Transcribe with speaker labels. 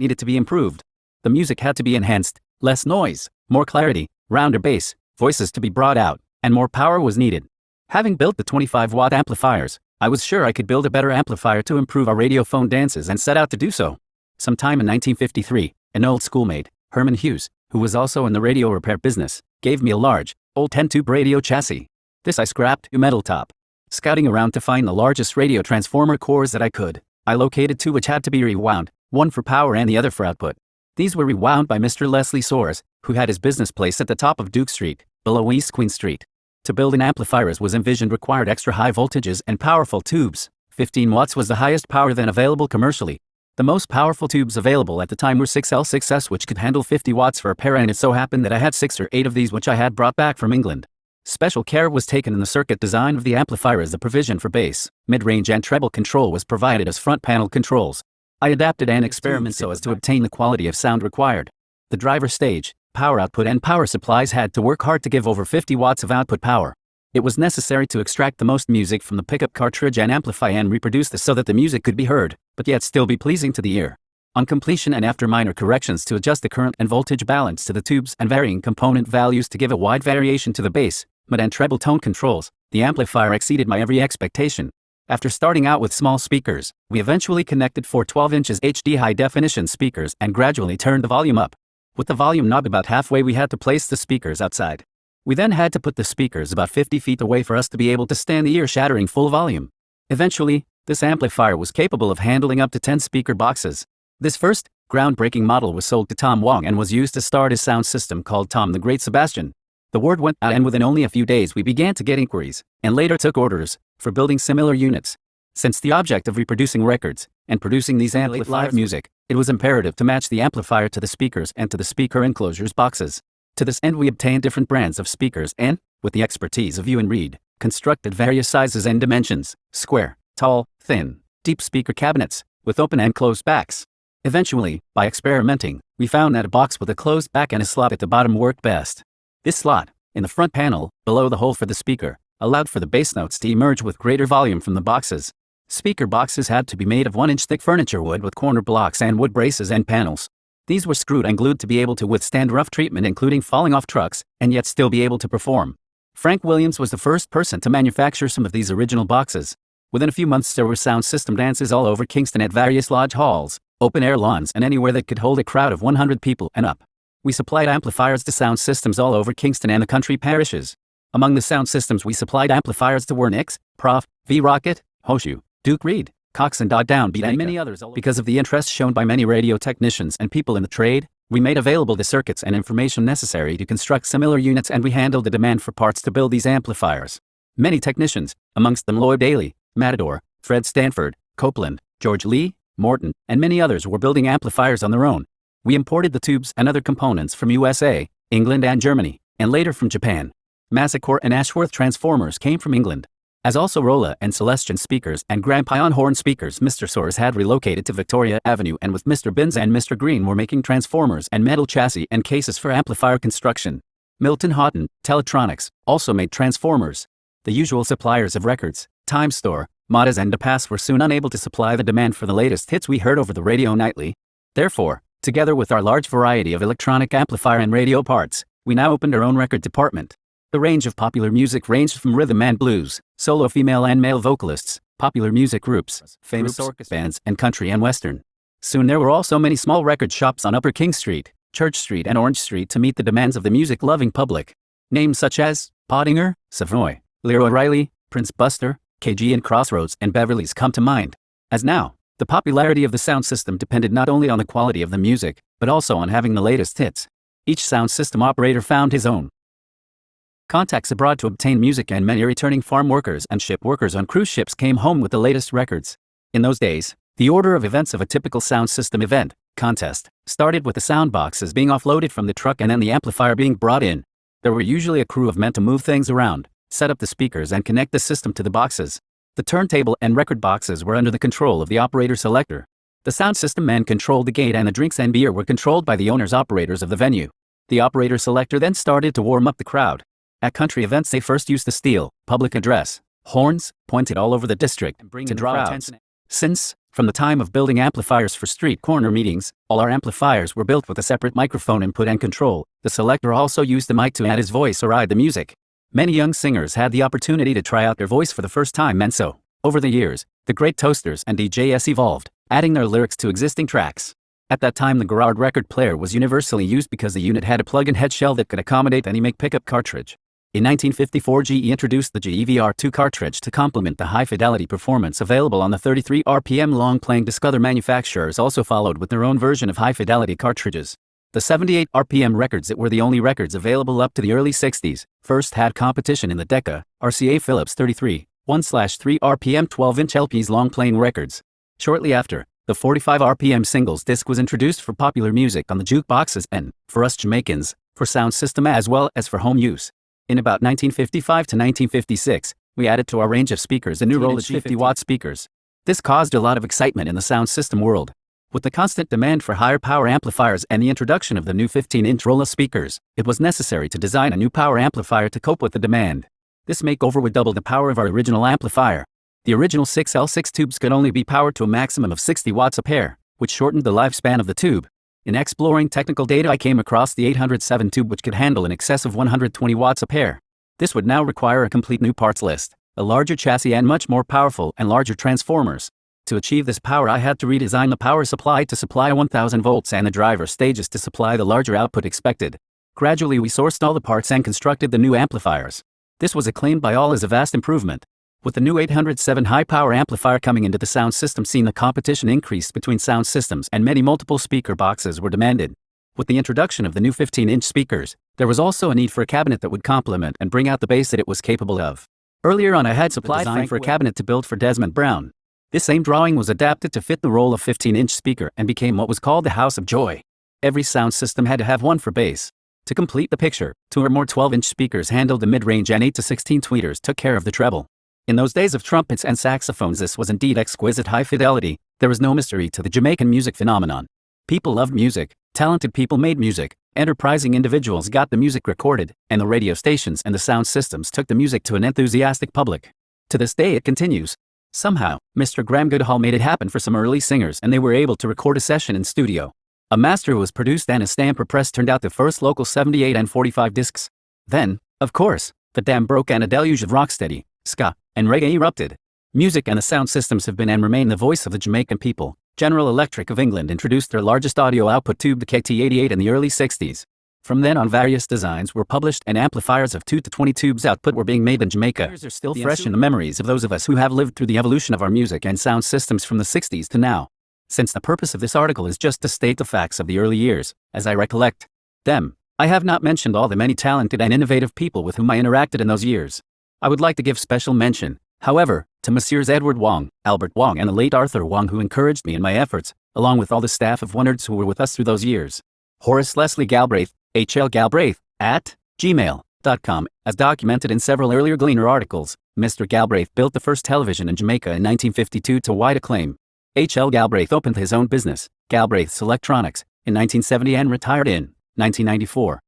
Speaker 1: needed to be improved. The music had to be enhanced, less noise, more clarity, rounder bass, voices to be brought out, and more power was needed. Having built the 25-watt amplifiers, I was sure I could build a better amplifier to improve our radiophone dances and set out to do so. Sometime in 1953, an old schoolmate, Herman Hughes, who was also in the radio repair business, gave me a large, old 10-tube radio chassis. This I scrapped to metal top. Scouting around to find the largest radio transformer cores that I could, I located two which had to be rewound, one for power and the other for output. These were rewound by Mr. Leslie Soares, who had his business place at the top of Duke Street, below East Queen Street. To build an amplifier as was envisioned required extra high voltages and powerful tubes. 15 watts was the highest power then available commercially. The most powerful tubes available at the time were 6L6S, which could handle 50 watts for a pair, and it so happened that I had 6 or 8 of these which I had brought back from England. Special care was taken in the circuit design of the amplifier as the provision for bass, mid-range and treble control was provided as front panel controls. I adapted an experiment so as to obtain the quality of sound required. The driver stage, power output and power supplies had to work hard to give over 50 watts of output power. It was necessary to extract the most music from the pickup cartridge and amplify and reproduce this so that the music could be heard, but yet still be pleasing to the ear. On completion and after minor corrections to adjust the current and voltage balance to the tubes and varying component values to give a wide variation to the bass, mid and treble tone controls, the amplifier exceeded my every expectation. After starting out with small speakers, we eventually connected 4 12-inch HD high-definition speakers and gradually turned the volume up. With the volume knob about halfway, we had to place the speakers outside. We then had to put the speakers about 50 feet away for us to be able to stand the ear-shattering full volume. Eventually, this amplifier was capable of handling up to 10 speaker boxes. This first, groundbreaking model was sold to Tom Wong and was used to start his sound system called Tom the Great Sebastian. The word went out and within only a few days we began to get inquiries, and later took orders, for building similar units. Since the object of reproducing records, and producing these amplifiers live music, it was imperative to match the amplifier to the speakers and to the speaker enclosures boxes. To this end we obtained different brands of speakers and, with the expertise of Ewan Reed, constructed various sizes and dimensions, square, tall, thin, deep speaker cabinets, with open and closed backs. Eventually, by experimenting, we found that a box with a closed back and a slot at the bottom worked best. This slot, in the front panel, below the hole for the speaker, allowed for the bass notes to emerge with greater volume from the boxes. Speaker boxes had to be made of 1-inch thick furniture wood with corner blocks and wood braces and panels. These were screwed and glued to be able to withstand rough treatment including falling off trucks, and yet still be able to perform. Frank Williams was the first person to manufacture some of these original boxes. Within a few months there were sound system dances all over Kingston at various lodge halls, open-air lawns and anywhere that could hold a crowd of 100 people and up. We supplied amplifiers to sound systems all over Kingston and the country parishes. Among the sound systems we supplied amplifiers to Wernix, Prof, V-Rocket, Horseshoe, Duke Reed, Cox and Downbeat and many others. Because of the interest shown by many radio technicians and people in the trade, we made available the circuits and information necessary to construct similar units, and we handled the demand for parts to build these amplifiers. Many technicians, amongst them Lloyd Daly, Matador, Fred Stanford, Copeland, George Lee, Morton, and many others were building amplifiers on their own. We imported the tubes and other components from USA, England and Germany, and later from Japan. Massacre and Ashworth transformers came from England, as also Rolla and Celestion speakers and Grampion horn speakers. Mr. Soares had relocated to Victoria Avenue, and with Mr. Binns and Mr. Green were making transformers and metal chassis and cases for amplifier construction. Milton Houghton, Teletronics, also made transformers. The usual suppliers of records, Time Store, Modas and DePass were soon unable to supply the demand for the latest hits we heard over the radio nightly. Therefore, together with our large variety of electronic amplifier and radio parts, we now opened our own record department. The range of popular music ranged from rhythm and blues, solo female and male vocalists, popular music groups, famous orchestra bands, and country and western. Soon there were also many small record shops on Upper King Street, Church Street and Orange Street to meet the demands of the music-loving public. Names such as Pottinger, Savoy, Leroy Riley, Prince Buster, KG and Crossroads and Beverly's come to mind. As now, the popularity of the sound system depended not only on the quality of the music, but also on having the latest hits. Each sound system operator found his own contacts abroad to obtain music, and many returning farm workers and ship workers on cruise ships came home with the latest records. In those days, the order of events of a typical sound system event, contest, started with the sound boxes being offloaded from the truck and then the amplifier being brought in. There were usually a crew of men to move things around, set up the speakers and connect the system to the boxes. The turntable and record boxes were under the control of the operator selector. The sound system men controlled the gate, and the drinks and beer were controlled by the owners operators of the venue. The operator selector then started to warm up the crowd. At country events they first used the steel, public address, horns, pointed all over the district to draw attention. Since, From the time of building amplifiers for street corner meetings, all our amplifiers were built with a separate microphone input and control. The selector also used the mic to add his voice or ride the music. Many young singers had the opportunity to try out their voice for the first time, and so, over the years, the great toasters and DJs evolved, adding their lyrics to existing tracks. At that time, the Garrard record player was universally used because the unit had a plug-in head shell that could accommodate any mic pickup cartridge. In 1954, GE introduced the GEVR2 cartridge to complement the high-fidelity performance available on the 33 RPM long-playing disc. Other manufacturers also followed with their own version of high-fidelity cartridges. The 78 RPM records that were the only records available up to the early 60s, first had competition in the Decca, RCA Philips 33, 1/3 RPM 12-inch LPs long-playing records. Shortly after, the 45 RPM singles disc was introduced for popular music on the jukeboxes and, for us Jamaicans, for sound system as well as for home use. In about 1955 to 1956, we added to our range of speakers the new Rollage 50-watt speakers. This caused a lot of excitement in the sound system world. With the constant demand for higher power amplifiers and the introduction of the new 15-inch Rolla speakers, it was necessary to design a new power amplifier to cope with the demand. This makeover would double the power of our original amplifier. The original 6L6 tubes could only be powered to a maximum of 60 watts a pair, which shortened the lifespan of the tube. In exploring technical data, I came across the 807 tube, which could handle in excess of 120 watts a pair. This would now require a complete new parts list, a larger chassis and much more powerful and larger transformers. To achieve this power, I had to redesign the power supply to supply 1000 volts and the driver stages to supply the larger output expected. Gradually we sourced all the parts and constructed the new amplifiers. This was acclaimed by all as a vast improvement. With the new 807 high-power amplifier coming into the sound system scene, the competition increased between sound systems and many multiple speaker boxes were demanded. With the introduction of the new 15-inch speakers, there was also a need for a cabinet that would complement and bring out the bass that it was capable of. Earlier on, I had supplied design for a cabinet to build for Desmond Brown. This same drawing was adapted to fit the role of 15-inch speaker and became what was called the House of Joy. Every sound system had to have one for bass. To complete the picture, 2 or more 12-inch speakers handled the mid-range and 8 to 16 tweeters took care of the treble. In those days of trumpets and saxophones, this was indeed exquisite high fidelity. There was no mystery to the Jamaican music phenomenon. People loved music, talented people made music, enterprising individuals got the music recorded, and the radio stations and the sound systems took the music to an enthusiastic public. To this day it continues. Somehow, Mr. Graham Goodall made it happen for some early singers, and they were able to record a session in studio. A master was produced and a stamper press turned out the first local 78 and 45 discs. Then, of course, the dam broke and a deluge of rocksteady, ska, and reggae erupted. Music and the sound systems have been and remain the voice of the Jamaican people. General Electric of England introduced their largest audio output tube, the KT88, in the early 60s. From then on, various designs were published and amplifiers of 2 to 20 tubes output were being made in Jamaica. Are still fresh in the memories of those of us who have lived through the evolution of our music and sound systems from the 60s to now. Since the purpose of this article is just to state the facts of the early years, as I recollect them, I have not mentioned all the many talented and innovative people with whom I interacted in those years. I would like to give special mention, however, to Messrs. Edward Wong, Albert Wong, and the late Arthur Wong, who encouraged me in my efforts, along with all the staff of Wonders who were with us through those years. Horace Leslie Galbraith, hlgalbraith, @gmail.com. As documented in several earlier Gleaner articles, Mr. Galbraith built the first television in Jamaica in 1952 to wide acclaim. H.L. Galbraith opened his own business, Galbraith's Electronics, in 1970 and retired in 1994.